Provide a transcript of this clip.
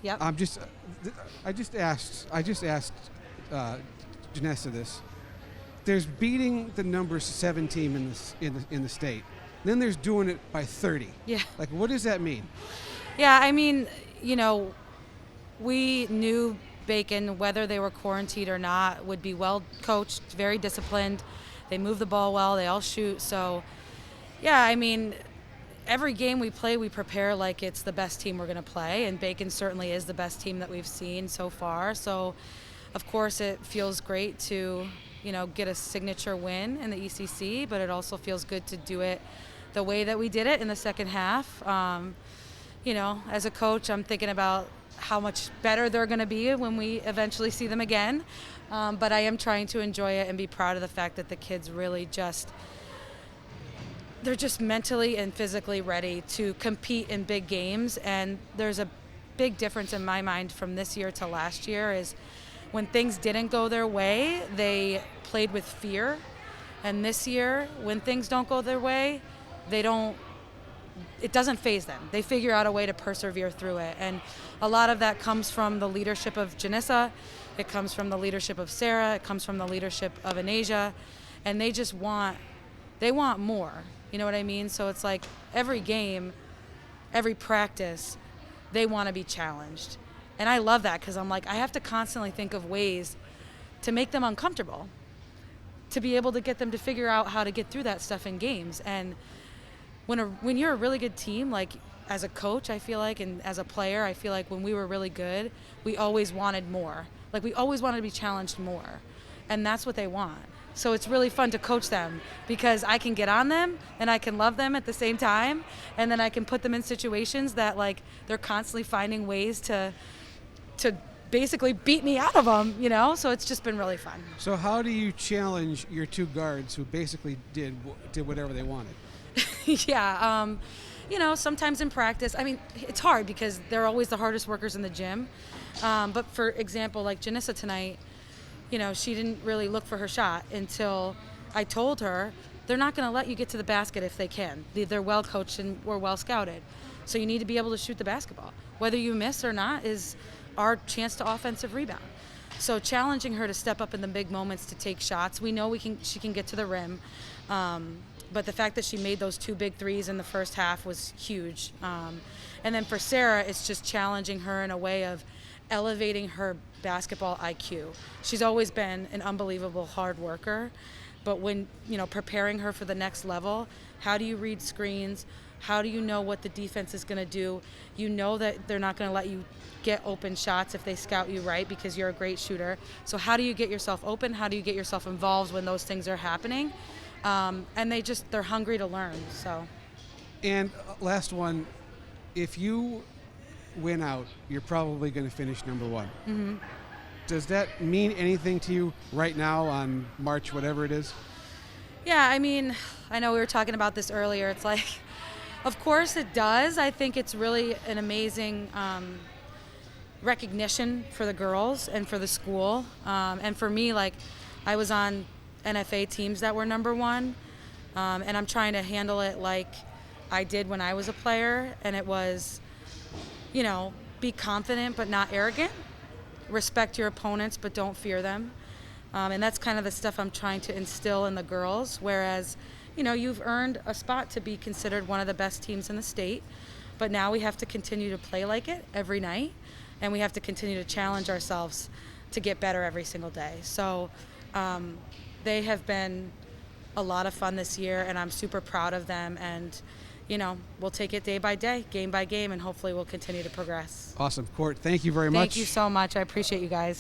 Yep. I just asked Janessa this. There's beating the number 7 team in the state. Then there's doing it by 30. Yeah. Like, what does that mean? Yeah, I mean, we knew Bacon, whether they were quarantined or not, would be well coached, very disciplined. They move the ball well. They all shoot. So, yeah, I mean, every game we play, we prepare like it's the best team we're going to play, and Bacon certainly is the best team that we've seen so far. So, of course, it feels great to, get a signature win in the ECC, but it also feels good to do it the way that we did it in the second half. As a coach, I'm thinking about how much better they're going to be when we eventually see them again. But I am trying to enjoy it and be proud of the fact that the kids really they're just mentally and physically ready to compete in big games. And there's a big difference in my mind from this year to last year is when things didn't go their way, they played with fear. And this year, when things don't go their way, it doesn't faze them. They figure out a way to persevere through it. And a lot of that comes from the leadership of Janissa. It comes from the leadership of Sarah. It comes from the leadership of Anasia. And they want more. You know what I mean? So it's like every game, every practice, they want to be challenged. And I love that because I'm like, I have to constantly think of ways to make them uncomfortable, to be able to get them to figure out how to get through that stuff in games. And when you're a really good team, like as a coach, I feel like, and as a player, I feel like when we were really good, we always wanted more. Like we always wanted to be challenged more. And that's what they want. So it's really fun to coach them because I can get on them and I can love them at the same time. And then I can put them in situations that like they're constantly finding ways to basically beat me out of them, So it's just been really fun. So how do you challenge your 2 guards who basically did whatever they wanted? Yeah, sometimes in practice, I mean, it's hard because they're always the hardest workers in the gym. But for example, like Janissa tonight, she didn't really look for her shot until I told her they're not going to let you get to the basket if they can. They're well coached and we're well scouted. So you need to be able to shoot the basketball. Whether you miss or not is our chance to offensive rebound. So challenging her to step up in the big moments to take shots. We know she can get to the rim. But the fact that she made those 2 big threes in the first half was huge. And then for Sarah, it's just challenging her in a way of elevating her basketball IQ. She's always been an unbelievable hard worker, but when, preparing her for the next level, how do you read screens? How do you know what the defense is going to do? You know that they're not going to let you get open shots if they scout you right because you're a great shooter. So how do you get yourself open? How do you get yourself involved when those things are happening? And they're hungry to learn. So. And last one, if you win out, you're probably going to finish number 1. Mm-hmm. Does that mean anything to you right now on March, whatever it is? Yeah, I mean, I know we were talking about this earlier. It's like, of course it does. I think it's really an amazing recognition for the girls and for the school. And for me, like, I was on NFA teams that were number 1, and I'm trying to handle it like I did when I was a player, and it was, be confident but not arrogant, respect your opponents but don't fear them, and that's kind of the stuff I'm trying to instill in the girls, whereas, you've earned a spot to be considered one of the best teams in the state, but now we have to continue to play like it every night, and we have to continue to challenge ourselves to get better every single day. So they have been a lot of fun this year, and I'm super proud of them. And, we'll take it day by day, game by game, and hopefully we'll continue to progress. Awesome. Court, thank you very much. Thank you so much. I appreciate you guys.